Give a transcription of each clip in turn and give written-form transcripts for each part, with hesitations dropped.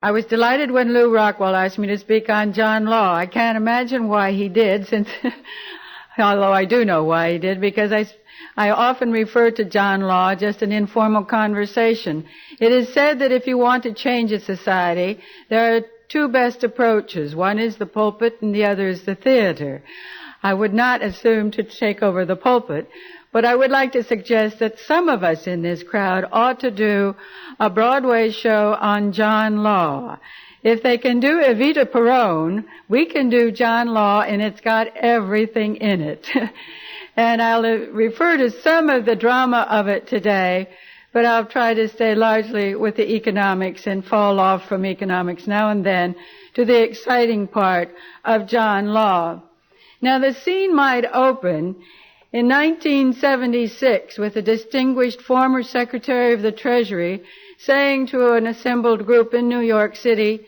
I was delighted when Lou Rockwell asked me to speak on John Law. I can't imagine why he did, since, although I do know why he did, because I often refer to John Law just in informal conversation. It is said that if you want to change a society, there are two best approaches. One is the pulpit and the other is the theater. I would not assume to take over the pulpit, but I would like to suggest that some of us in this crowd ought to do a Broadway show on John Law. If they can do Evita Peron, we can do John Law, and it's got everything in it. And I'll refer to some of the drama of it today, but I'll try to stay largely with the economics and fall off from economics now and then to the exciting part of John Law. Now, the scene might open in 1976 with a distinguished former Secretary of the Treasury saying to an assembled group in New York City,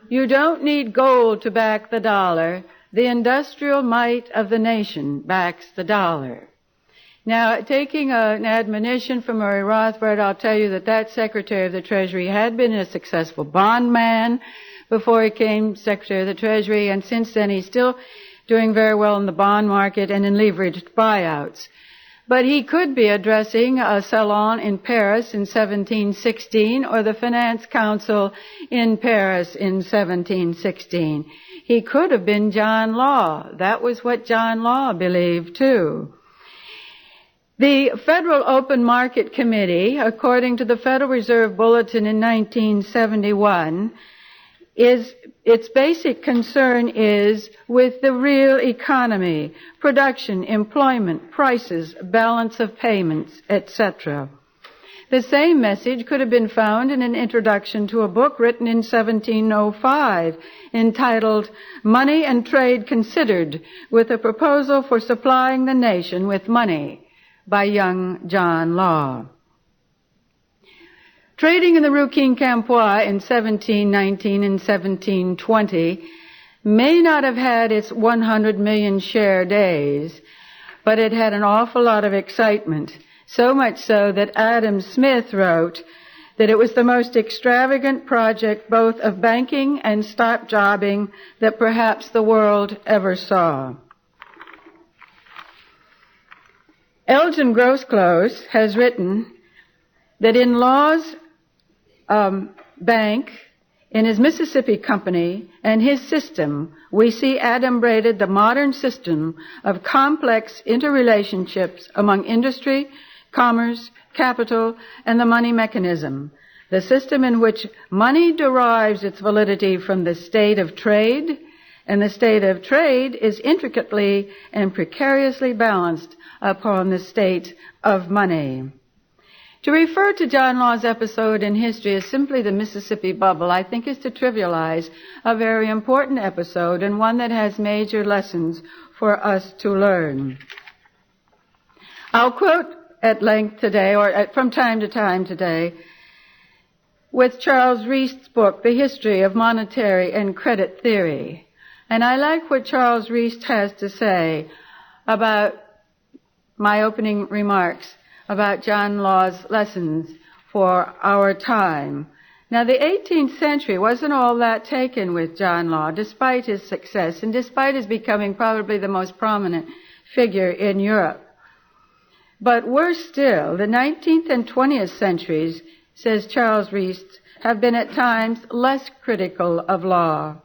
"You don't need gold to back the dollar. The industrial might of the nation backs the dollar." Now, taking an admonition from Murray Rothbard, I'll tell you that that Secretary of the Treasury had been a successful bondman before he became Secretary of the Treasury, and since then he's still doing very well in the bond market and in leveraged buyouts. But he could be addressing a salon in Paris in 1716 or the Finance Council in Paris in 1716. He could have been John Law. That was what John Law believed, too. The Federal Open Market Committee, according to the Federal Reserve Bulletin in 1971, its basic concern is with the real economy, production, employment, prices, balance of payments, etc. The same message could have been found in an introduction to a book written in 1705 entitled Money and Trade Considered, with a proposal for supplying the nation with money by young John Law. Trading in the Rue Quincampoix in 1719 and 1720 may not have had its 100 million share days, but it had an awful lot of excitement, so much so that Adam Smith wrote that it was the most extravagant project both of banking and stock jobbing that perhaps the world ever saw. Elgin Grosclose has written that in Law's bank, in his Mississippi Company and his system, we see adumbrated the modern system of complex interrelationships among industry, commerce, capital, and the money mechanism, the system in which money derives its validity from the state of trade, and the state of trade is intricately and precariously balanced upon the state of money. To refer to John Law's episode in history as simply the Mississippi Bubble, I think, is to trivialize a very important episode and one that has major lessons for us to learn. I'll quote at length today, or from time to time today, with Charles Reist's book, The History of Monetary and Credit Theory. And I like what Charles Reist has to say about my opening remarks about John Law's lessons for our time. Now, the 18th century wasn't all that taken with John Law, despite his success and despite his becoming probably the most prominent figure in Europe. But worse still, the 19th and 20th centuries, says Charles Reist, have been at times less critical of Law.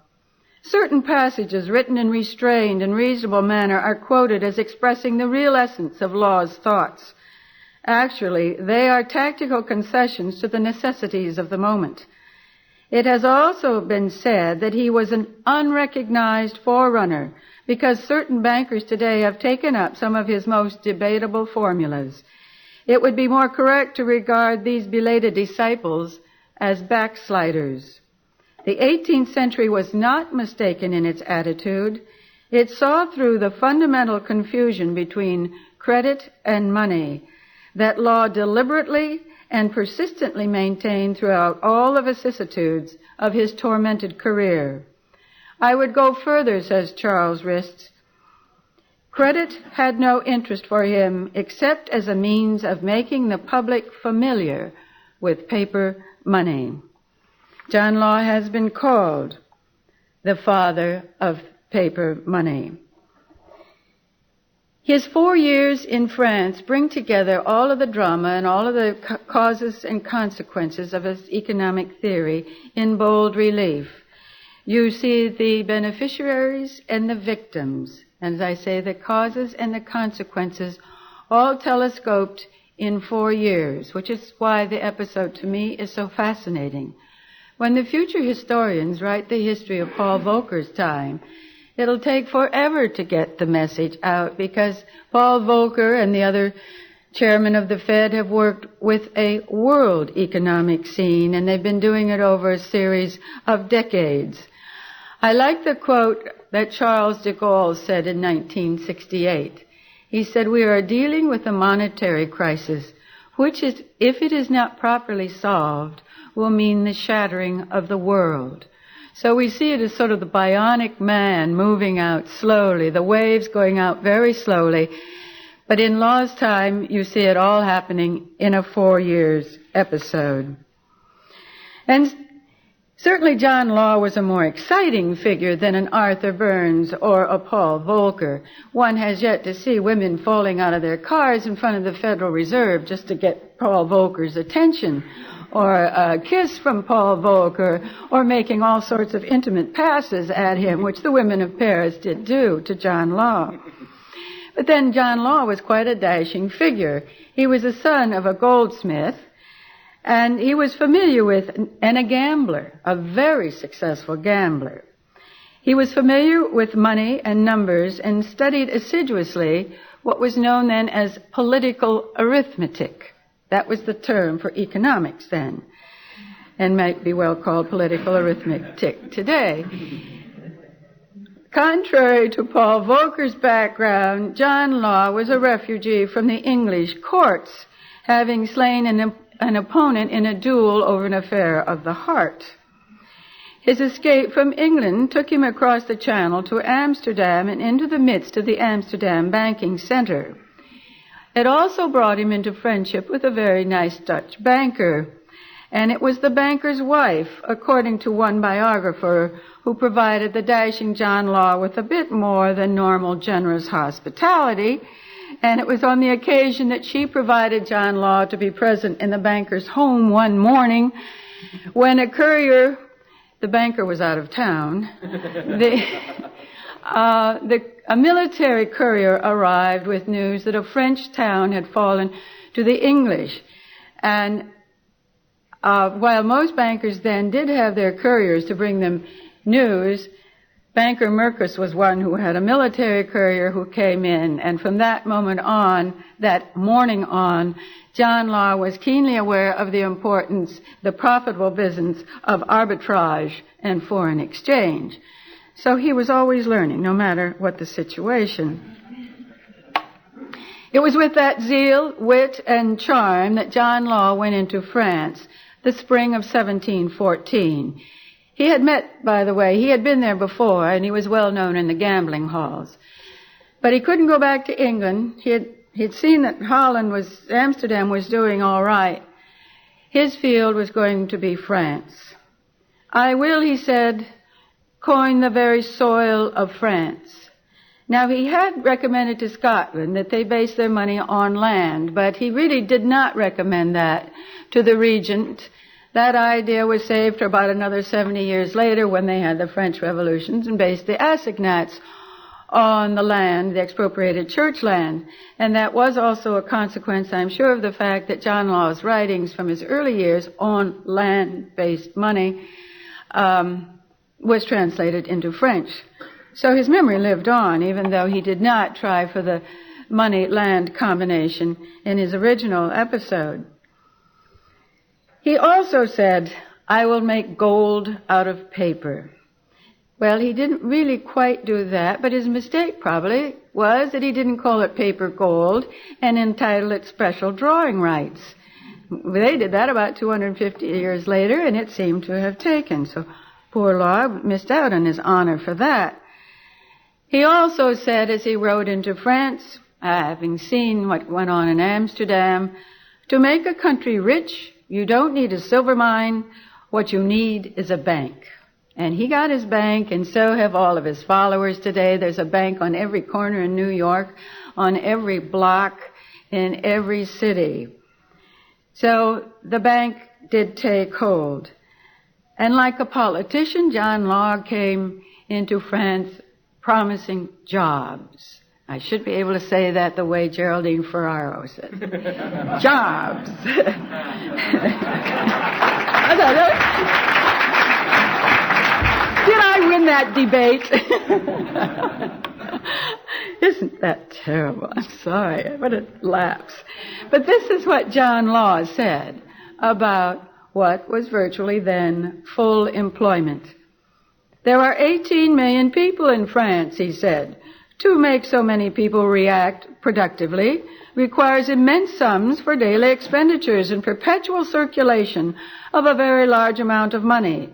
Certain passages written in restrained and reasonable manner are quoted as expressing the real essence of Law's thoughts. Actually, they are tactical concessions to the necessities of the moment. It has also been said that he was an unrecognized forerunner because certain bankers today have taken up some of his most debatable formulas. It would be more correct to regard these belated disciples as backsliders. The 18th century was not mistaken in its attitude. It saw through the fundamental confusion between credit and money that Law deliberately and persistently maintained throughout all the vicissitudes of his tormented career. I would go further, says Charles Reist. Credit had no interest for him except as a means of making the public familiar with paper money. John Law has been called the father of paper money. His 4 years in France bring together all of the drama and all of the causes and consequences of his economic theory in bold relief. You see the beneficiaries and the victims, and as I say, the causes and the consequences, all telescoped in 4 years, which is why the episode to me is so fascinating. When the future historians write the history of Paul Volcker's time, it'll take forever to get the message out because Paul Volcker and the other chairmen of the Fed have worked with a world economic scene, and they've been doing it over a series of decades. I like the quote that Charles de Gaulle said in 1968. He said, "We are dealing with a monetary crisis, which is, if it is not properly solved, will mean the shattering of the world." So we see it as sort of the bionic man moving out slowly, the waves going out very slowly. But in Law's time, you see it all happening in a 4 years episode. And certainly John Law was a more exciting figure than an Arthur Burns or a Paul Volcker. One has yet to see women falling out of their cars in front of the Federal Reserve just to get Paul Volcker's attention, or a kiss from Paul Volcker, or making all sorts of intimate passes at him, which the women of Paris did do to John Law. But then John Law was quite a dashing figure. He was the son of a goldsmith, and he was familiar with, and a gambler, a very successful gambler. He was familiar with money and numbers and studied assiduously what was known then as political arithmetic. That was the term for economics then, and might be well called political arithmetic today. Contrary to Paul Volcker's background, John Law was a refugee from the English courts, having slain an opponent in a duel over an affair of the heart. His escape from England took him across the Channel to Amsterdam and into the midst of the Amsterdam banking center. It also brought him into friendship with a very nice Dutch banker, and it was the banker's wife, according to one biographer, who provided the dashing John Law with a bit more than normal generous hospitality, and it was on the occasion that she provided John Law to be present in the banker's home one morning when a courier, the banker was out of town, a military courier arrived with news that a French town had fallen to the English. And while most bankers then did have their couriers to bring them news, Banker Merkus was one who had a military courier who came in. And from that moment on, that morning on, John Law was keenly aware of the importance, the profitable business of arbitrage and foreign exchange. So he was always learning, no matter what the situation. It was with that zeal, wit, and charm that John Law went into France, the spring of 1714. He had met, by the way, he had been there before, and he was well known in the gambling halls. But he couldn't go back to England. He'd seen that Amsterdam was doing all right. His field was going to be France. "I will," he said, "coin the very soil of France." Now, he had recommended to Scotland that they base their money on land, but he really did not recommend that to the regent. That idea was saved for about another 70 years later when they had the French revolutions and based the assignats on the land, the expropriated church land. And that was also a consequence, I'm sure, of the fact that John Law's writings from his early years on land-based money was translated into French. So his memory lived on, even though he did not try for the money-land combination in his original episode. He also said, "I will make gold out of paper." Well, he didn't really quite do that, but his mistake probably was that he didn't call it paper gold and entitle it special drawing rights. They did that about 250 years later, and it seemed to have taken. So poor Law missed out on his honor for that. He also said, as he rode into France, having seen what went on in Amsterdam, "To make a country rich, you don't need a silver mine What you need is a bank. And he got his bank, and so have all of his followers today. There's a bank on every corner in New York, on every block, in every city. So the bank did take hold. And like a politician, John Law came into France promising jobs. I should be able to say that the way Geraldine Ferraro said. Jobs. Did I win that debate? Isn't that terrible? I'm sorry, but it laughs. But this is what John Law said about what was virtually then full employment. There are 18 million people in France, he said. To make so many people react productively requires immense sums for daily expenditures and perpetual circulation of a very large amount of money.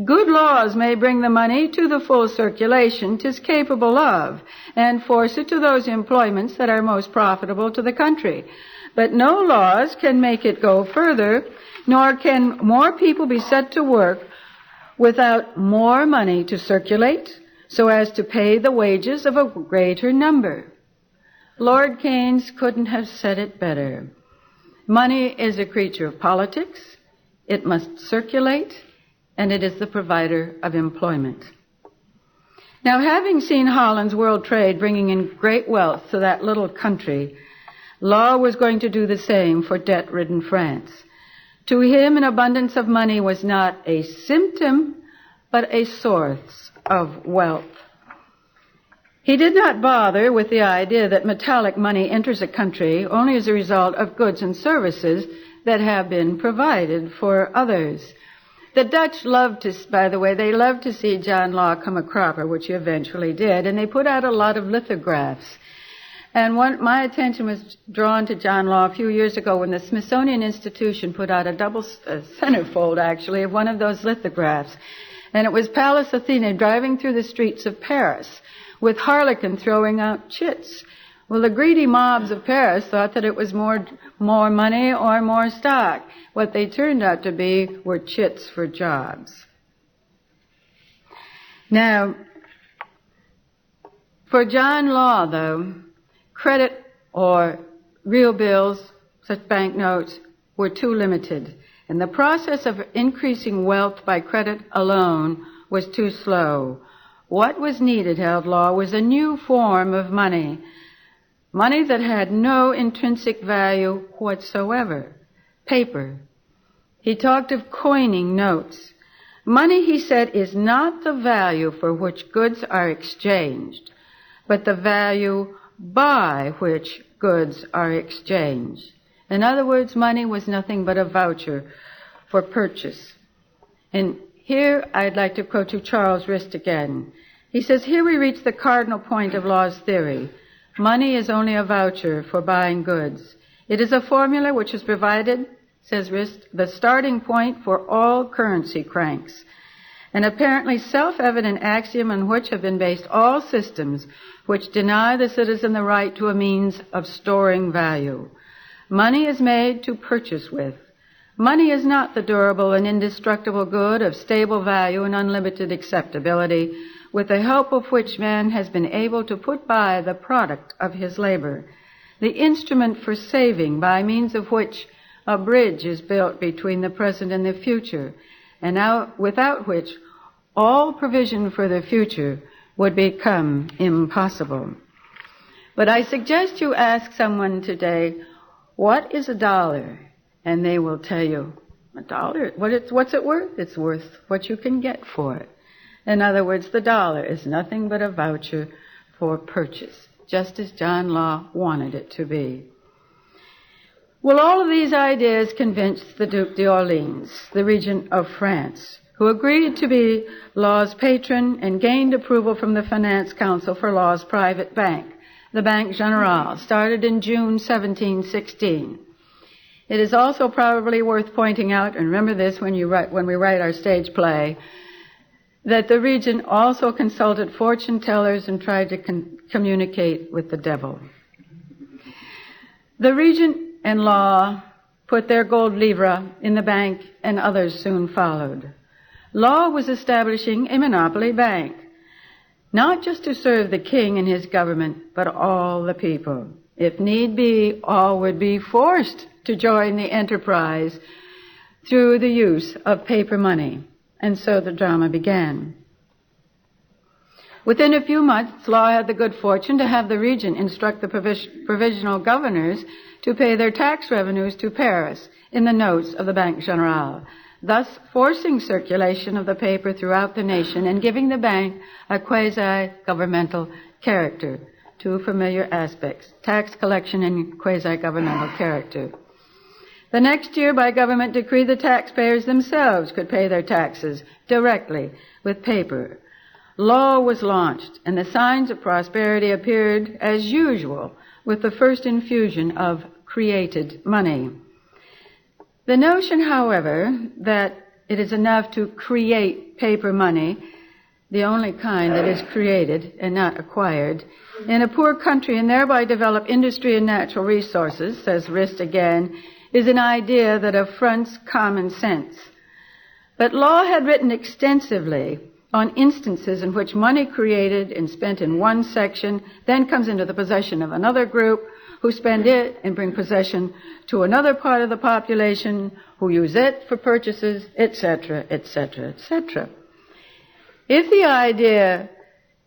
Good laws may bring the money to the full circulation 'tis capable of, and force it to those employments that are most profitable to the country. But no laws can make it go further, nor can more people be set to work without more money to circulate, so as to pay the wages of a greater number. Lord Keynes couldn't have said it better. Money is a creature of politics, it must circulate, and it is the provider of employment. Now, having seen Holland's world trade bringing in great wealth to that little country, Law was going to do the same for debt-ridden France. To him, an abundance of money was not a symptom, but a source of wealth. He did not bother with the idea that metallic money enters a country only as a result of goods and services that have been provided for others. The Dutch loved to, by the way, they loved to see John Law come a cropper, which he eventually did, and they put out a lot of lithographs. And my attention was drawn to John Law a few years ago when the Smithsonian Institution put out a double centerfold, actually, of one of those lithographs. And it was Pallas Athene driving through the streets of Paris with Harlequin throwing out chits. Well, the greedy mobs of Paris thought that it was more money or more stock. What they turned out to be were chits for jobs. Now, for John Law, though, credit or real bills, such banknotes, were too limited. And the process of increasing wealth by credit alone was too slow. What was needed, held Law, was a new form of money. Money that had no intrinsic value whatsoever. Paper. He talked of coining notes. Money, he said, is not the value for which goods are exchanged, but the value by which goods are exchanged. In other words, money was nothing but a voucher for purchase. And here I'd like to quote you Charles Rist again. He says, here we reach the cardinal point of Law's theory. Money is only a voucher for buying goods. It is a formula which has provided, says Rist, the starting point for all currency cranks, an apparently self-evident axiom on which have been based all systems which deny the citizen the right to a means of storing value. Money is made to purchase with. Money is not the durable and indestructible good of stable value and unlimited acceptability, with the help of which man has been able to put by the product of his labor, the instrument for saving by means of which a bridge is built between the present and the future, and without which all provision for the future would become impossible. But I suggest you ask someone today, what is $1? And they will tell you, $1, what's it worth? It's worth what you can get for it. In other words, the dollar is nothing but a voucher for purchase, just as John Law wanted it to be. Well, all of these ideas convinced the Duc d'Orléans, the regent of France, who agreed to be Law's patron and gained approval from the Finance Council for Law's private bank, the Banque Générale, started in June 1716. It is also probably worth pointing out, and remember this when we write our stage play, that the regent also consulted fortune tellers and tried to communicate with the devil. The regent and Law put their gold livre in the bank, and others soon followed. Law was establishing a monopoly bank, not just to serve the king and his government, but all the people. If need be, all would be forced to join the enterprise through the use of paper money. And so the drama began. Within a few months, Law had the good fortune to have the regent instruct the provisional governors to pay their tax revenues to Paris in the notes of the Banque Générale, thus forcing circulation of the paper throughout the nation and giving the bank a quasi-governmental character. Two familiar aspects, tax collection and quasi-governmental character. The next year, by government decree, the taxpayers themselves could pay their taxes directly with paper. Law was launched, and the signs of prosperity appeared as usual with the first infusion of created money. The notion, however, that it is enough to create paper money, the only kind that is created and not acquired, in a poor country and thereby develop industry and natural resources, says Rist again, is an idea that affronts common sense. But Law had written extensively on instances in which money created and spent in one section then comes into the possession of another group who spend it and bring possession to another part of the population who use it for purchases, etc., etc., etc. If the idea,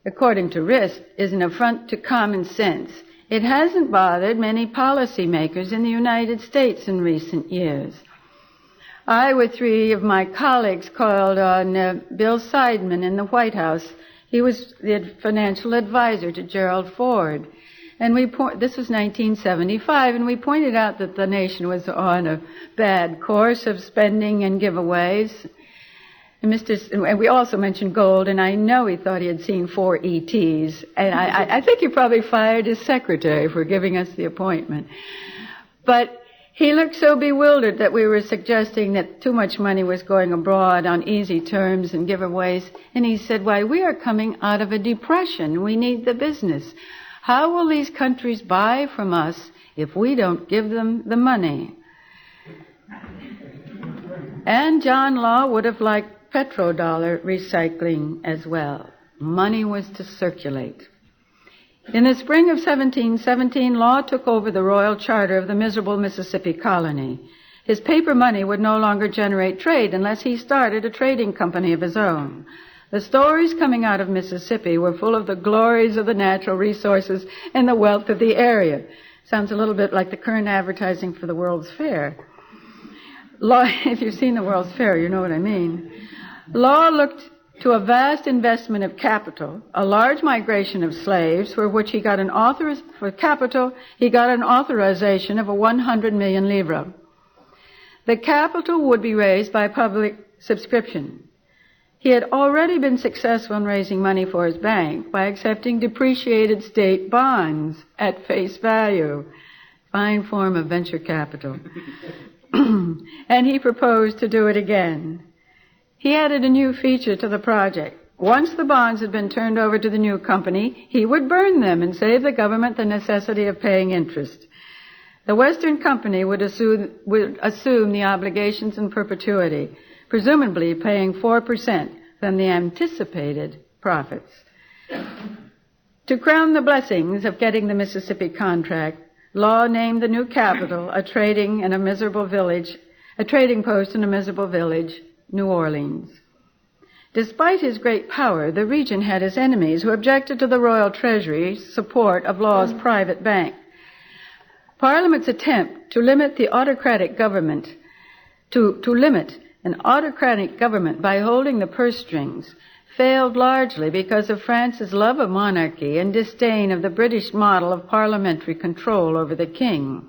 according to Rist, is an affront to common sense, it hasn't bothered many policymakers in the United States in recent years. I, with three of my colleagues, called on Bill Seidman in the White House. He was the financial advisor to Gerald Ford. And this was 1975, and we pointed out that the nation was on a bad course of spending and giveaways. And we also mentioned gold, and I know he thought he had seen 4 ETs. And I think he probably fired his secretary for giving us the appointment. But he looked so bewildered that we were suggesting that too much money was going abroad on easy terms and giveaways. And he said, why, we are coming out of a depression. We need the business. How will these countries buy from us if we don't give them the money? And John Law would have liked petrodollar recycling as well. Money was to circulate. In the spring of 1717, Law took over the royal charter of the miserable Mississippi colony. His paper money would no longer generate trade unless he started a trading company of his own. The stories coming out of Mississippi were full of the glories of the natural resources and the wealth of the area. Sounds a little bit like the current advertising for the World's Fair. Law, if you've seen the World's Fair, you know what I mean. Law looked to a vast investment of capital, a large migration of slaves, for which he got an authorization of 100 million livres. The capital would be raised by public subscription. He had already been successful in raising money for his bank by accepting depreciated state bonds at face value. Fine form of venture capital. And he proposed to do it again. He added a new feature to the project. Once the bonds had been turned over to the new company, he would burn them and save the government the necessity of paying interest. The Western Company would assume the obligations in perpetuity, presumably paying 4% from the anticipated profits. To crown the blessings of getting the Mississippi contract, Law named the new capital a trading post in a miserable village, New Orleans. Despite his great power, the regent had his enemies who objected to the royal treasury's support of Law's private bank. Parliament's attempt to limit the autocratic government, to limit an autocratic government by holding the purse strings, failed largely because of France's love of monarchy and disdain of the British model of parliamentary control over the king.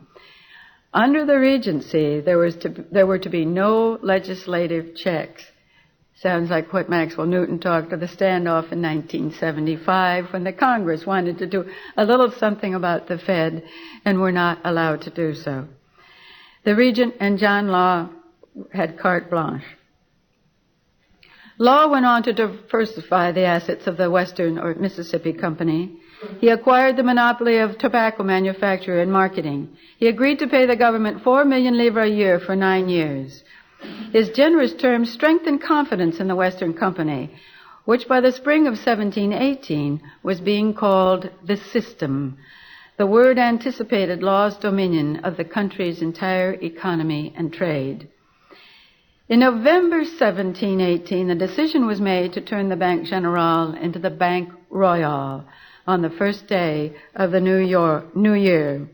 Under the Regency, there were to be no legislative checks. Sounds like what Maxwell Newton talked of the standoff in 1975 when the Congress wanted to do a little something about the Fed and were not allowed to do so. The Regent and John Law had carte blanche. Law went on to diversify the assets of the Western or Mississippi Company. He acquired the monopoly of tobacco manufacture and marketing. He agreed to pay the government 4 million livres a year for 9 years. His generous terms strengthened confidence in the Western Company, which by the spring of 1718 was being called the System. The word anticipated Law's dominion of the country's entire economy and trade. In November 1718, the decision was made to turn the Banque Générale into the Banque Royale on the first day of the New Year.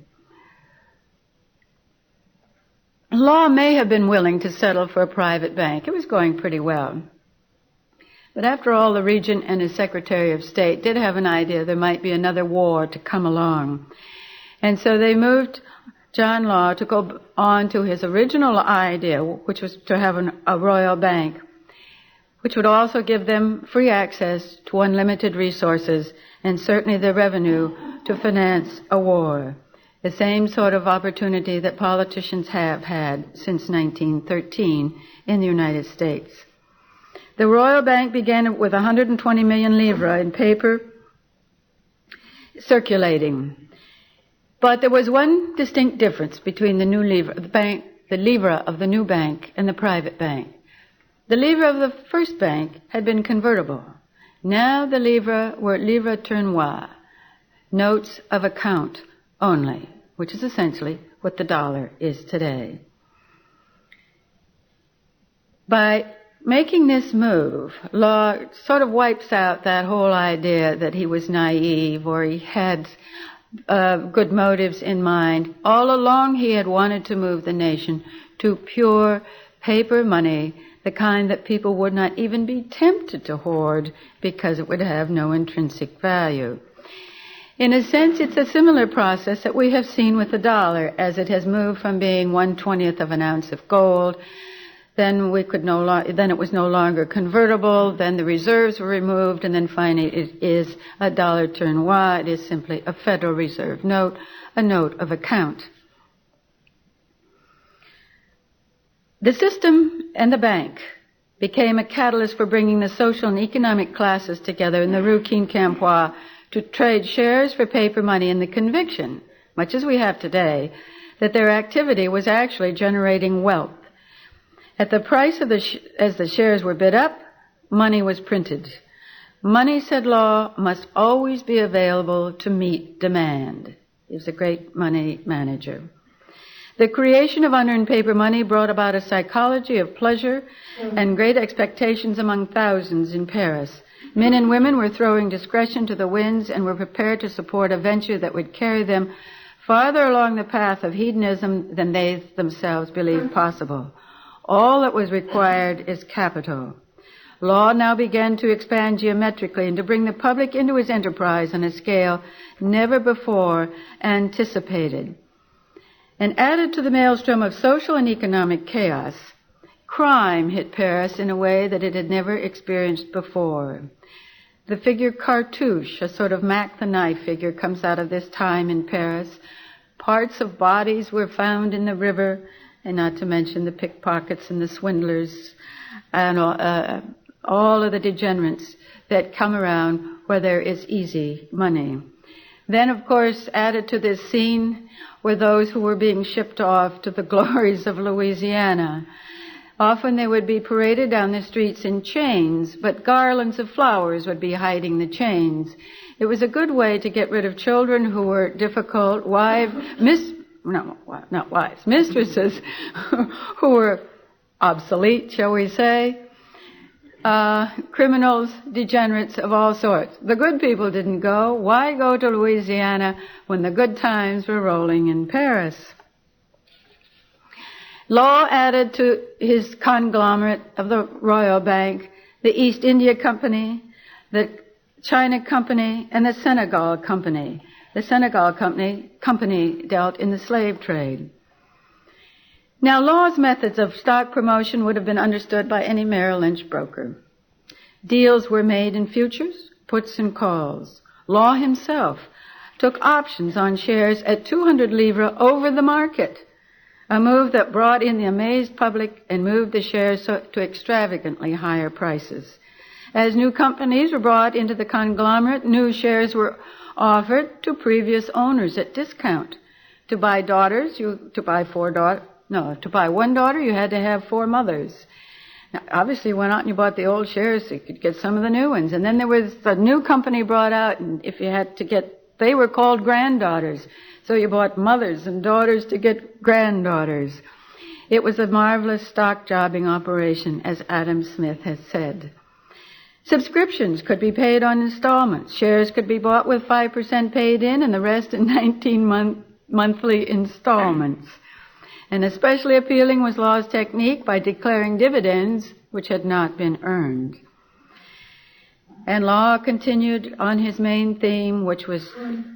Law may have been willing to settle for a private bank. It was going pretty well. But after all, the Regent and his Secretary of State did have an idea there might be another war to come along. And so they moved John Law to go on to his original idea, which was to have a royal bank, which would also give them free access to unlimited resources and certainly the revenue to finance a war. The same sort of opportunity that politicians have had since 1913 in the United States. The Royal Bank began with 120 million livres in paper circulating. But there was one distinct difference between the new livre, the livre of the new bank and the private bank. The livre of the first bank had been convertible. Now the livres were livres tournois, notes of account only, which is essentially what the dollar is today. By making this move, Law sort of wipes out that whole idea that he was naive or he had good motives in mind. All along he had wanted to move the nation to pure paper money, the kind that people would not even be tempted to hoard because it would have no intrinsic value. In a sense, it's a similar process that we have seen with the dollar as it has moved from being 1/20th of an ounce of gold. Then it was no longer convertible. Then the reserves were removed, and then finally it is a dollar tournois. It is simply a Federal Reserve note, a note of account. The system and the bank became a catalyst for bringing the social and economic classes together in the Rue Quincampoix to trade shares for paper money in the conviction, much as we have today, that their activity was actually generating wealth. At the price of as the shares were bid up, money was printed. Money, said Law, must always be available to meet demand. He was a great money manager. The creation of unearned paper money brought about a psychology of pleasure and great expectations among thousands in Paris. Men and women were throwing discretion to the winds and were prepared to support a venture that would carry them farther along the path of hedonism than they themselves believed possible. All that was required is capital. Law now began to expand geometrically and to bring the public into his enterprise on a scale never before anticipated. And added to the maelstrom of social and economic chaos, crime hit Paris in a way that it had never experienced before. The figure cartouche, a sort of Mac the Knife figure, comes out of this time in Paris. Parts of bodies were found in the river, and not to mention the pickpockets and the swindlers and all of the degenerates that come around where there is easy money. Then, of course, added to this scene were those who were being shipped off to the glories of Louisiana. Often they would be paraded down the streets in chains, but garlands of flowers would be hiding the chains. It was a good way to get rid of children who were difficult, mistresses who were obsolete, shall we say, criminals, degenerates of all sorts. The good people didn't go. Why go to Louisiana when the good times were rolling in Paris? Law added to his conglomerate of the Royal Bank the East India Company, the China Company, and the Senegal Company. The Senegal Company dealt in the slave trade. Now, Law's methods of stock promotion would have been understood by any Merrill Lynch broker. Deals were made in futures, puts, and calls. Law himself took options on shares at 200 livres over the market, a move that brought in the amazed public and moved the shares to extravagantly higher prices. As new companies were brought into the conglomerate, new shares were offered to previous owners at discount. To buy one daughter, you had to have 4 mothers. Now, obviously, you went out and you bought the old shares so you could get some of the new ones. And then there was a new company brought out, and if you had to get, they were called granddaughters. So you bought mothers and daughters to get granddaughters. It was a marvelous stock jobbing operation, as Adam Smith has said. Subscriptions could be paid on installments. Shares could be bought with 5% paid in and the rest in 19 monthly installments. And especially appealing was Law's technique by declaring dividends which had not been earned. And Law continued on his main theme, which was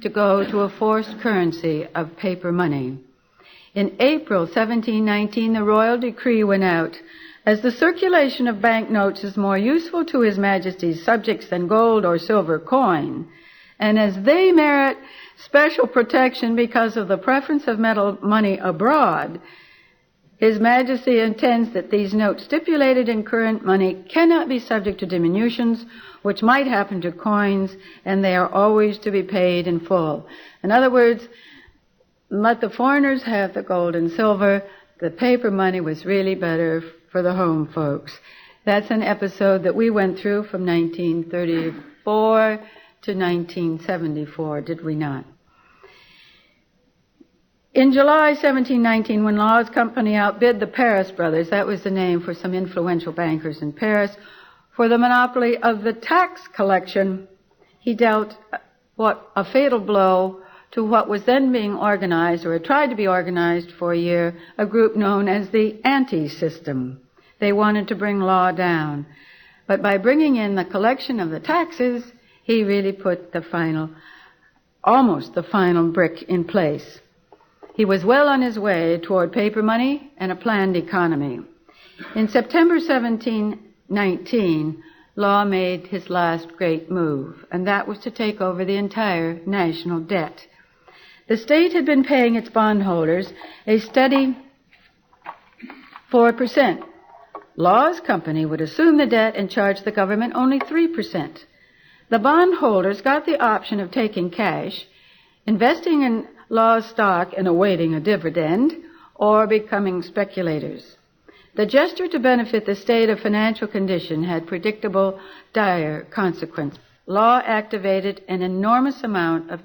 to go to a forced currency of paper money. In April 1719, the royal decree went out, as the circulation of banknotes is more useful to His Majesty's subjects than gold or silver coin, and as they merit special protection because of the preference of metal money abroad, His Majesty intends that these notes stipulated in current money cannot be subject to diminutions, which might happen to coins, and they are always to be paid in full. In other words, let the foreigners have the gold and silver. The paper money was really better for the home folks. That's an episode that we went through from 1934 to 1974, did we not? In July 1719, when Law's company outbid the Paris brothers, that was the name for some influential bankers in Paris, for the monopoly of the tax collection, he dealt a fatal blow to what was then being organized, or had tried to be organized for a year, a group known as the Anti-System. They wanted to bring Law down. But by bringing in the collection of the taxes, he really put almost the final brick in place. He was well on his way toward paper money and a planned economy. In September 1719, Law made his last great move, and that was to take over the entire national debt. The state had been paying its bondholders a steady 4%. Law's company would assume the debt and charge the government only 3%. The bondholders got the option of taking cash, investing in Law's stock and awaiting a dividend, or becoming speculators. The gesture to benefit the state of financial condition had predictable, dire consequences. Law activated an enormous amount of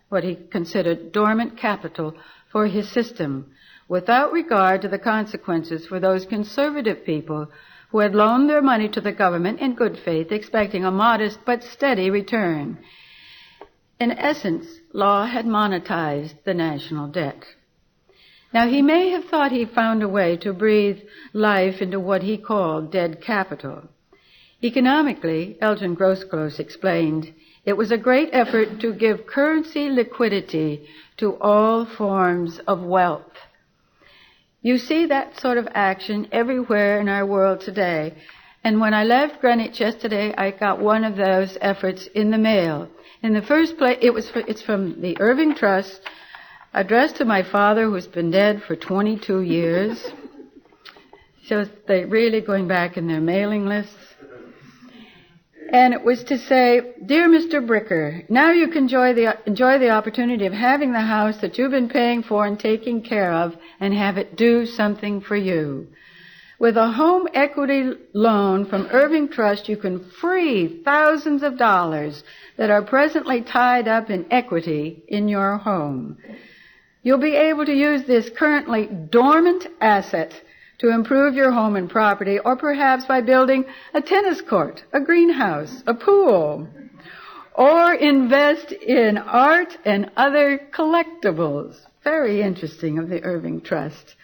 what he considered dormant capital for his system, without regard to the consequences for those conservative people who had loaned their money to the government in good faith, expecting a modest but steady return. In essence, Law had monetized the national debt. Now, he may have thought he found a way to breathe life into what he called dead capital. Economically, Elton Grosclose explained, it was a great effort to give currency liquidity to all forms of wealth. You see that sort of action everywhere in our world today. And when I left Greenwich yesterday, I got one of those efforts in the mail. In the first place, it's from the Irving Trust, addressed to my father, who's been dead for 22 years. So they're really going back in their mailing lists. And it was to say, Dear Mr. Bricker, now you can enjoy the opportunity of having the house that you've been paying for and taking care of, and have it do something for you. With a home equity loan from Irving Trust, you can free thousands of dollars that are presently tied up in equity in your home. You'll be able to use this currently dormant asset to improve your home and property, or perhaps by building a tennis court, a greenhouse, a pool, or invest in art and other collectibles. Very interesting of the Irving Trust.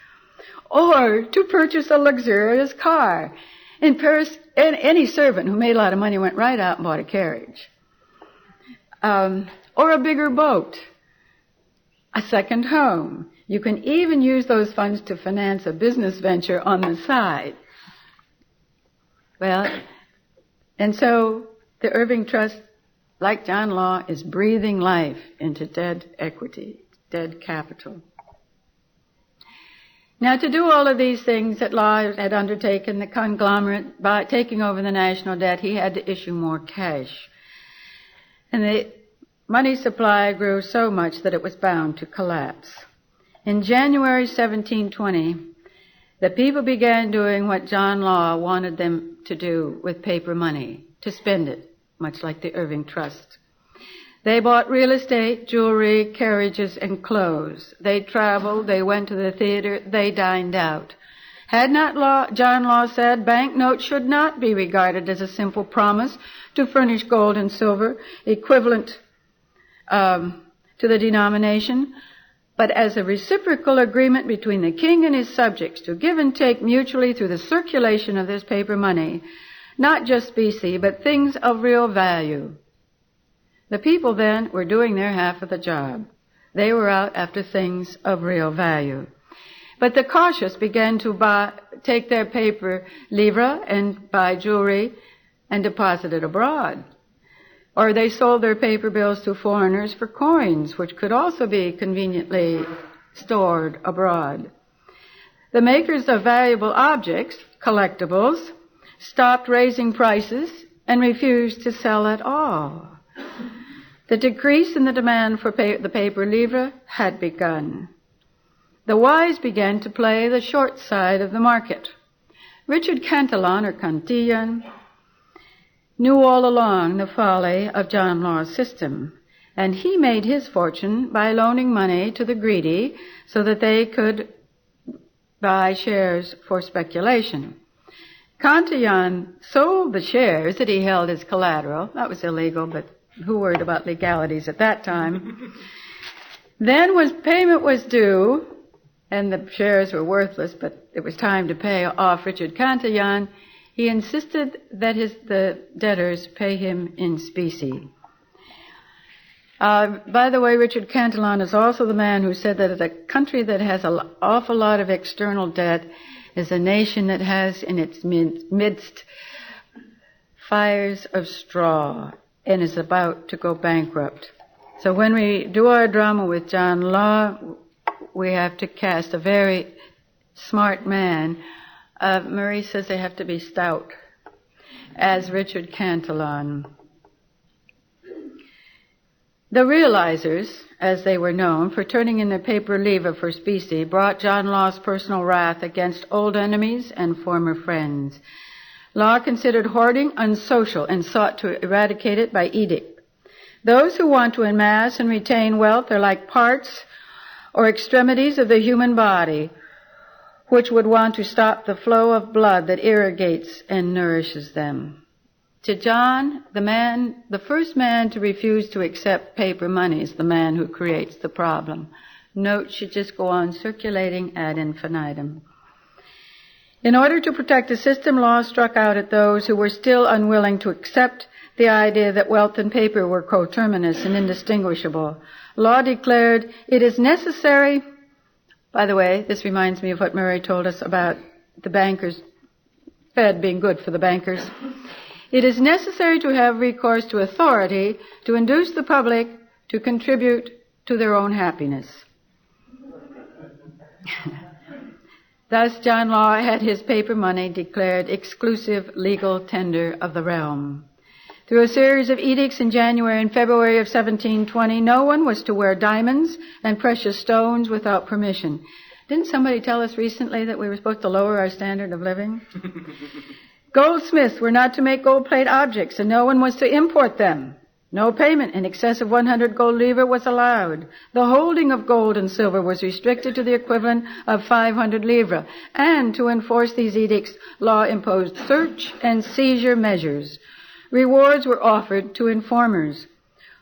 Or to purchase a luxurious car. In Paris, any servant who made a lot of money went right out and bought a carriage. Or a bigger boat, a second home. You can even use those funds to finance a business venture on the side. Well, and so the Irving Trust, like John Law, is breathing life into dead equity, dead capital. Now, to do all of these things that Law had undertaken, the conglomerate, by taking over the national debt, he had to issue more cash. And money supply grew so much that it was bound to collapse. In January 1720, the people began doing what John Law wanted them to do with paper money, to spend it, much like the Irving Trust. They bought real estate, jewelry, carriages, and clothes. They traveled, they went to the theater, they dined out. Had not John Law said banknotes should not be regarded as a simple promise to furnish gold and silver equivalent to the denomination, but as a reciprocal agreement between the king and his subjects to give and take mutually through the circulation of this paper money, not just specie, but things of real value. The people then were doing their half of the job. They were out after things of real value. But the cautious began to take their paper livre and buy jewelry and deposit it abroad. Or they sold their paper bills to foreigners for coins, which could also be conveniently stored abroad. The makers of valuable objects, collectibles, stopped raising prices and refused to sell at all. The decrease in the demand for the paper livre had begun. The wise began to play the short side of the market. Richard Cantillon, or Cantillon, knew all along the folly of John Law's system, and he made his fortune by loaning money to the greedy so that they could buy shares for speculation. Cantillon sold the shares that he held as collateral. That was illegal, but who worried about legalities at that time? Then when payment was due, and the shares were worthless, but it was time to pay off Richard Cantillon, he insisted that the debtors pay him in specie. By the way, Richard Cantillon is also the man who said that a country that has an awful lot of external debt is a nation that has in its midst fires of straw and is about to go bankrupt. So when we do our drama with John Law, we have to cast a very smart man. Marie says they have to be stout, as Richard Cantillon. The realizers, as they were known, for turning in their paper livre for specie, brought John Law's personal wrath against old enemies and former friends. Law considered hoarding unsocial and sought to eradicate it by edict. Those who want to amass and retain wealth are like parts or extremities of the human body, which would want to stop the flow of blood that irrigates and nourishes them. To John, the first man to refuse to accept paper money is the man who creates the problem. Notes should just go on circulating ad infinitum. In order to protect the system, Law struck out at those who were still unwilling to accept the idea that wealth and paper were coterminous and indistinguishable. Law declared, it is necessary. By the way, this reminds me of what Murray told us about the bankers, Fed being good for the bankers. It is necessary to have recourse to authority to induce the public to contribute to their own happiness. Thus, John Law had his paper money declared exclusive legal tender of the realm. Through a series of edicts in January and February of 1720, no one was to wear diamonds and precious stones without permission. Didn't somebody tell us recently that we were supposed to lower our standard of living? Goldsmiths were not to make gold plate objects, and no one was to import them. No payment in excess of 100 gold livre was allowed. The holding of gold and silver was restricted to the equivalent of 500 livres. And to enforce these edicts, Law imposed search and seizure measures. Rewards were offered to informers.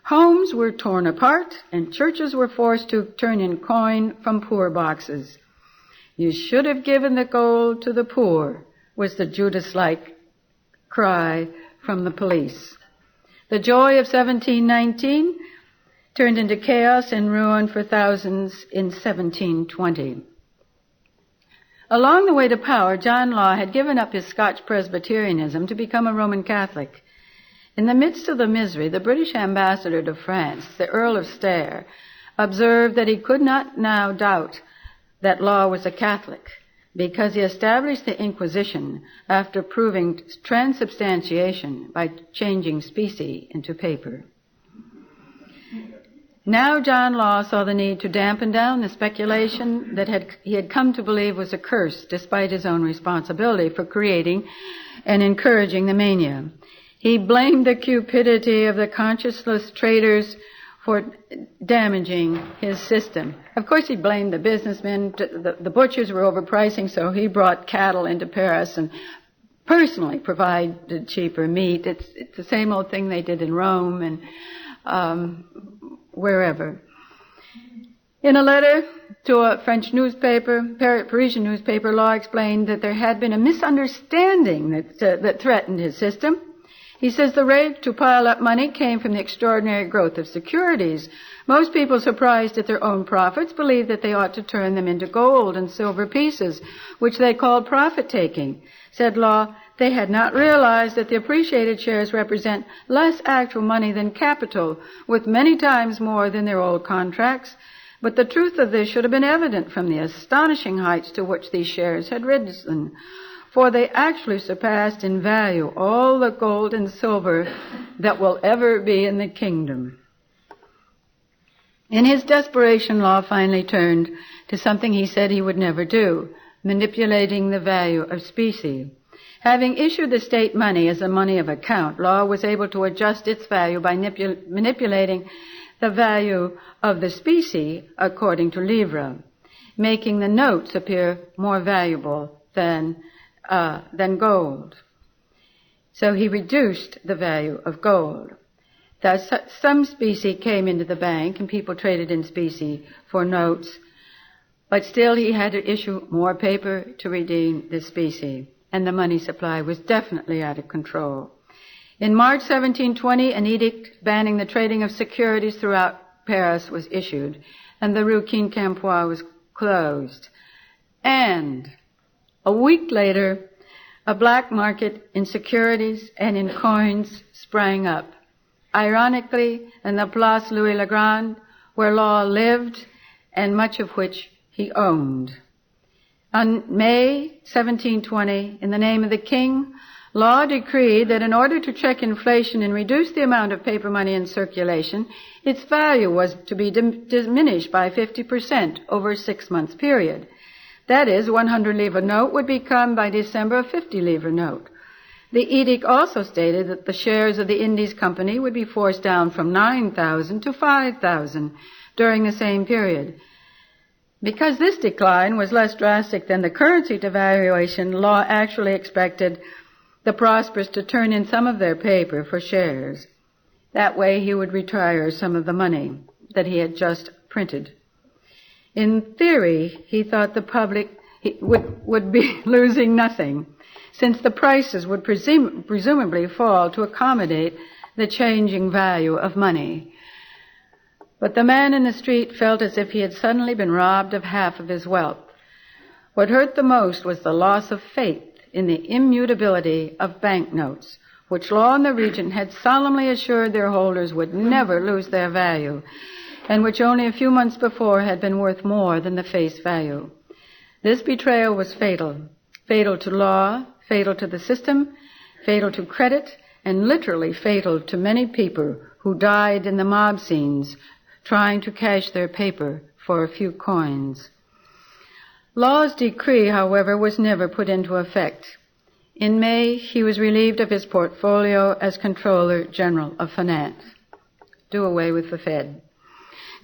Homes were torn apart, and churches were forced to turn in coin from poor boxes. You should have given the gold to the poor, was the Judas-like cry from the police. The joy of 1719 turned into chaos and ruin for thousands in 1720. Along the way to power, John Law had given up his Scotch Presbyterianism to become a Roman Catholic. In the midst of the misery, the British ambassador to France, the Earl of Stair, observed that he could not now doubt that Law was a Catholic, because he established the Inquisition after proving transubstantiation by changing specie into paper. Now John Law saw the need to dampen down the speculation that he had come to believe was a curse, despite his own responsibility for creating and encouraging the mania. He blamed the cupidity of the conscienceless traders for damaging his system. Of course, he blamed the businessmen. The butchers were overpricing, so he brought cattle into Paris and personally provided cheaper meat. It's the same old thing they did in Rome and wherever. In a letter to a French newspaper, Parisian newspaper, Law explained that there had been a misunderstanding that threatened his system. He says the rage to pile up money came from the extraordinary growth of securities. Most people, surprised at their own profits, believed that they ought to turn them into gold and silver pieces, which they called profit-taking. Said Law, they had not realized that the appreciated shares represent less actual money than capital, worth many times more than their old contracts. But the truth of this should have been evident from the astonishing heights to which these shares had risen, for they actually surpassed in value all the gold and silver that will ever be in the kingdom. In his desperation, Law finally turned to something he said he would never do, manipulating the value of specie. Having issued the state money as a money of account, Law was able to adjust its value by manipulating the value of the specie according to livre, making the notes appear more valuable than gold. So he reduced the value of gold. Thus, some specie came into the bank and people traded in specie for notes, but still he had to issue more paper to redeem the specie, and the money supply was definitely out of control. In March 1720, an edict banning the trading of securities throughout Paris was issued, and the Rue Quincampoix was closed. And a week later, a black market in securities and in coins sprang up. Ironically, in the Place Louis-le-Grand, where Law lived and much of which he owned. On May 1720, in the name of the king, Law decreed that in order to check inflation and reduce the amount of paper money in circulation, its value was to be diminished by 50% over a 6-month period. That is, 100 livre note would become by December a 50 livre note. The edict also stated that the shares of the Indies Company would be forced down from 9,000 to 5,000 during the same period. Because this decline was less drastic than the currency devaluation, Law actually expected the prosperous to turn in some of their paper for shares. That way he would retire some of the money that he had just printed. In theory, he thought the public would be losing nothing, since the prices would presumably fall to accommodate the changing value of money. But the man in the street felt as if he had suddenly been robbed of half of his wealth. What hurt the most was the loss of faith in the immutability of banknotes, which Law and the Regent had solemnly assured their holders would never lose their value, and which only a few months before had been worth more than the face value. This betrayal was fatal. Fatal to Law, fatal to the system, fatal to credit, and literally fatal to many people who died in the mob scenes trying to cash their paper for a few coins. Law's decree, however, was never put into effect. In May, he was relieved of his portfolio as Comptroller General of Finance. Do away with the Fed.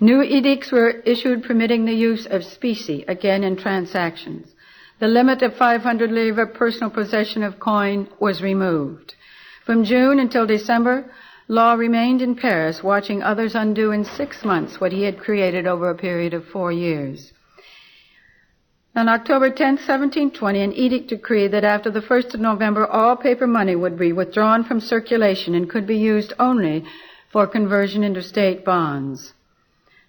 New edicts were issued permitting the use of specie, again in transactions. The limit of 500 livre personal possession of coin was removed. From June until December, Law remained in Paris, watching others undo in 6 months what he had created over a period of 4 years. On October 10, 1720, an edict decreed that after the 1st of November, all paper money would be withdrawn from circulation and could be used only for conversion into state bonds.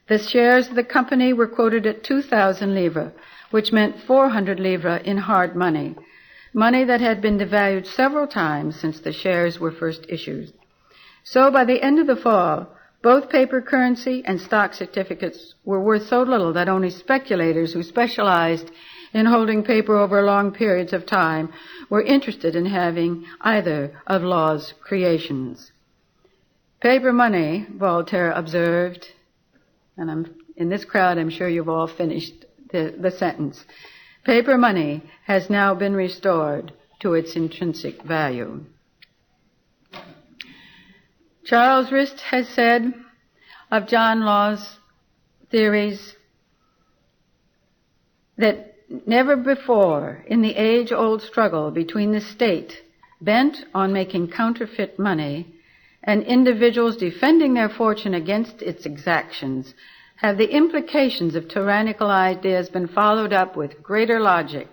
The shares of the company were quoted at 2,000 livres, which meant 400 livres in hard money, money that had been devalued several times since the shares were first issued. So by the end of the fall, both paper currency and stock certificates were worth so little that only speculators who specialized in holding paper over long periods of time were interested in having either of Law's creations. Paper money, Voltaire observed, and in this crowd, I'm sure you've all finished the sentence. Paper money has now been restored to its intrinsic value. Charles Rist has said of John Law's theories that never before in the age-old struggle between the state bent on making counterfeit money and individuals defending their fortune against its exactions have the implications of tyrannical ideas been followed up with greater logic.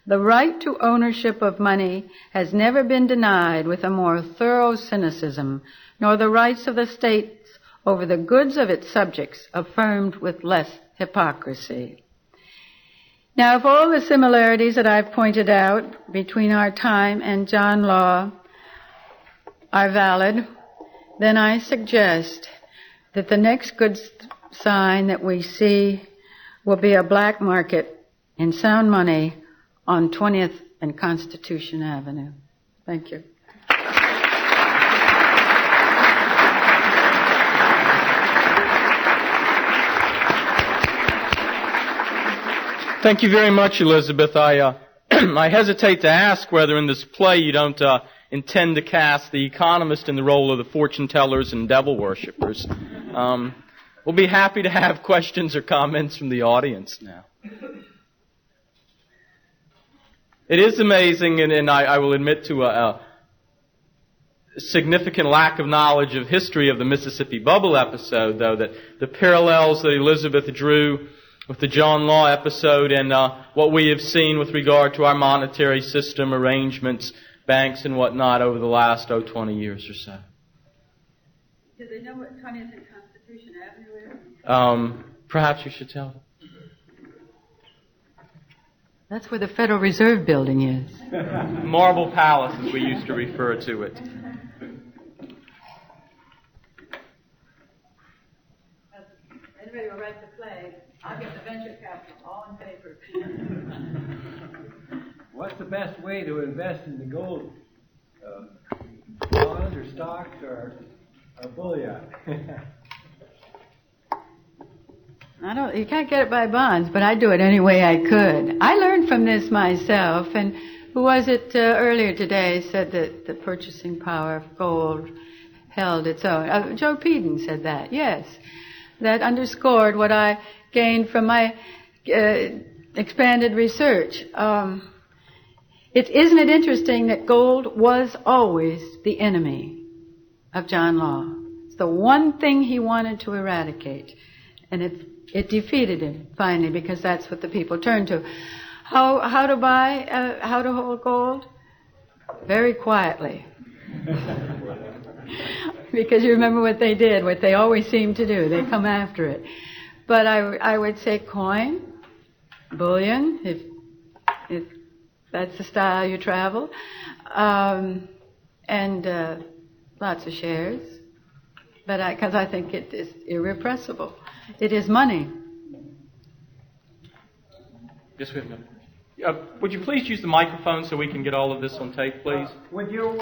The right to ownership of money has never been denied with a more thorough cynicism, nor the rights of the states over the goods of its subjects affirmed with less hypocrisy. Now, if all the similarities that I've pointed out between our time and John Law are valid, then I suggest that the next good sign that we see will be a black market in sound money on 20th and Constitution Avenue. Thank you. Thank you very much, Elizabeth. I hesitate to ask whether in this play you don't intend to cast the economist in the role of the fortune tellers and devil worshippers. We'll be happy to have questions or comments from the audience now. It is amazing, and I will admit to a significant lack of knowledge of history of the Mississippi Bubble episode, though, that the parallels that Elizabeth drew with the John Law episode and what we have seen with regard to our monetary system arrangements, banks and whatnot over the last 20 years or so. Do they know what 20th and Constitution Avenue is? Perhaps you should tell them. That's where the Federal Reserve Building is. Marble Palace, as we used to refer to it. Anybody will write the play. I'll get the venture capital, all in paper. What's the best way to invest in the gold? Bonds or stocks or bullion? You can't get it by bonds, but I'd do it any way I could. I learned from this myself, and who was it earlier today said that the purchasing power of gold held its own? Joe Peden said that, yes. That underscored what I gained from my expanded research. Isn't it interesting that gold was always the enemy of John Law? It's the one thing he wanted to eradicate, and it defeated him finally, because that's what the people turned to. How to hold gold? Very quietly. Because you remember what they did, what they always seem to do. They come after it. But I would say coin, bullion, if that's the style you travel, and lots of shares. But because I think it is irrepressible. It is money. Yes, we have another question. Would you please use the microphone so we can get all of this on tape, please? Would you,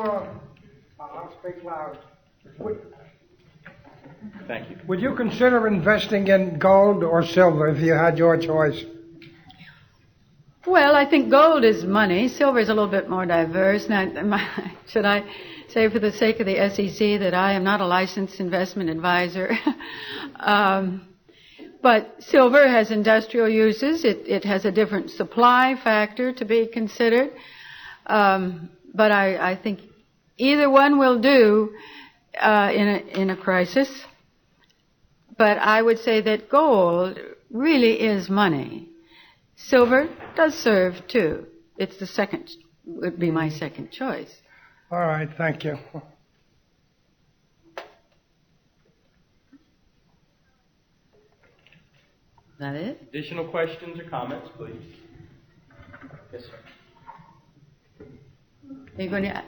I'll speak loud. Thank you. Would you consider investing in gold or silver if you had your choice? Well, I think gold is money. Silver is a little bit more diverse. Now, should I say for the sake of the SEC that I am not a licensed investment advisor? But silver has industrial uses. It has a different supply factor to be considered. But I think either one will do in a crisis. But I would say that gold really is money. Silver does serve too. Would be my second choice. All right, thank you. Is that it? Additional questions or comments, please? Yes, sir. Are you going to...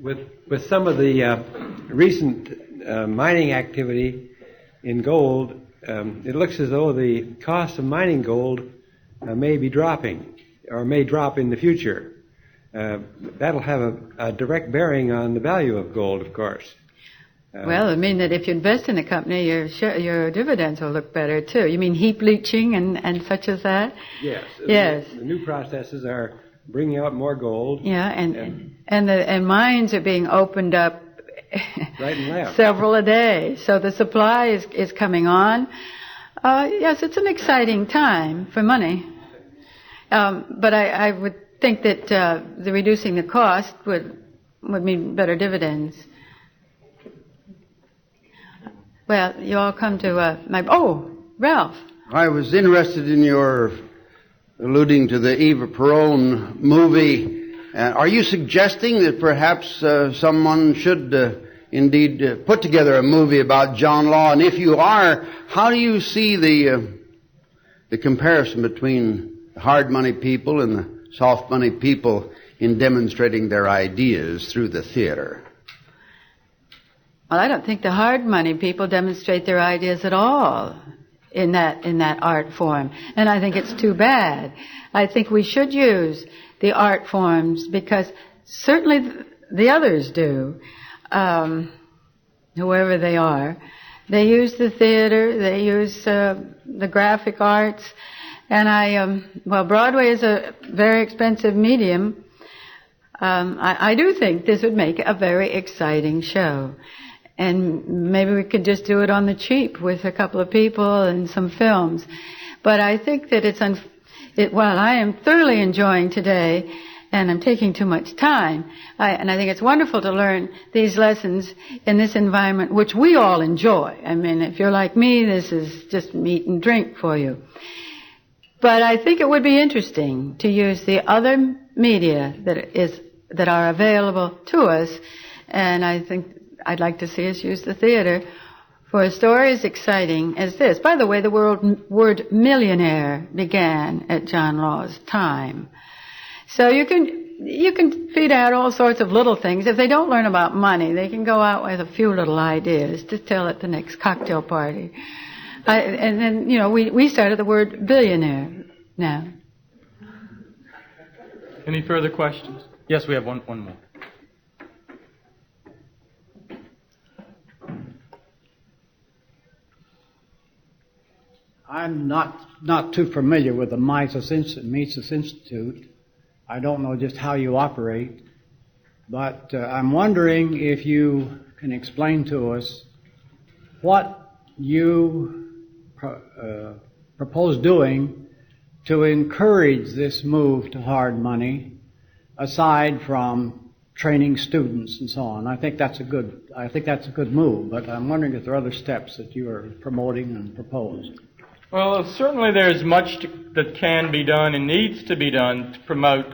With some of the recent mining activity in gold, it looks as though the cost of mining gold may be dropping, or may drop in the future. That'll have a direct bearing on the value of gold, of course. Well, I mean that if you invest in a company, your dividends will look better too. You mean heap leaching and such as that? Yes. Yes. The new processes are bringing out more gold. Yeah, and mines are being opened up right and left. several a day. So the supply is coming on. Yes, it's an exciting time for money. But I would think that the reducing the cost would mean better dividends. Well, you all come to Ralph. I was interested in your alluding to the Eva Peron movie. Are you suggesting that perhaps someone should indeed put together a movie about John Law? And if you are, how do you see the comparison between the hard money people and the soft money people in demonstrating their ideas through the theater? Well, I don't think the hard money people demonstrate their ideas at all in that art form. And I think it's too bad. I think we should use the art forms because certainly the others do, whoever they are. They use the theater, they use the graphic arts, and Broadway is a very expensive medium. I do think this would make a very exciting show. And maybe we could just do it on the cheap with a couple of people and some films. But I think that I am thoroughly enjoying today, and I'm taking too much time. And I think it's wonderful to learn these lessons in this environment, which we all enjoy. I mean, if you're like me, this is just meat and drink for you. But I think it would be interesting to use the other media that are available to us, and I think I'd like to see us use the theater for a story as exciting as this. By the way, the word millionaire began at John Law's time. So you can feed out all sorts of little things. If they don't learn about money, they can go out with a few little ideas to tell at the next cocktail party. And then, we started the word billionaire now. Any further questions? Yes, we have one more. I'm not too familiar with the Mises Institute. I don't know just how you operate, but I'm wondering if you can explain to us what you propose doing to encourage this move to hard money, aside from training students and so on. I think that's a good move, but I'm wondering if there are other steps that you are promoting and propose. Well, certainly there's much that can be done and needs to be done to promote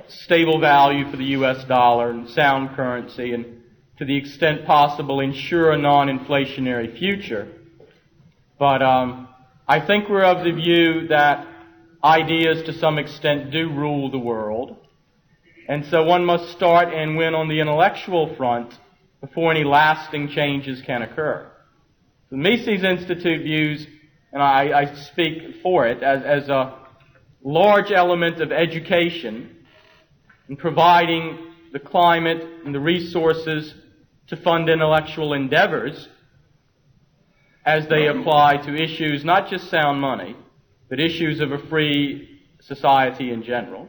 stable value for the U.S. dollar and sound currency, and to the extent possible ensure a non-inflationary future. But I think we're of the view that ideas to some extent do rule the world, and so one must start and win on the intellectual front before any lasting changes can occur. The Mises Institute views, and I speak for it, as a large element of education in providing the climate and the resources to fund intellectual endeavors as they apply to issues, not just sound money, but issues of a free society in general.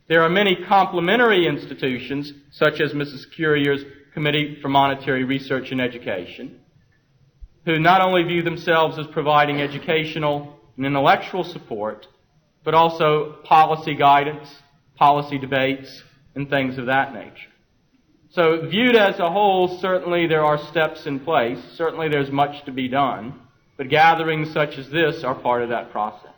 There are many complementary institutions, such as Mrs. Currier's Committee for Monetary Research and Education, who not only view themselves as providing educational and intellectual support, but also policy guidance, policy debates, and things of that nature. So viewed as a whole, certainly there are steps in place. Certainly there's much to be done. But gatherings such as this are part of that process.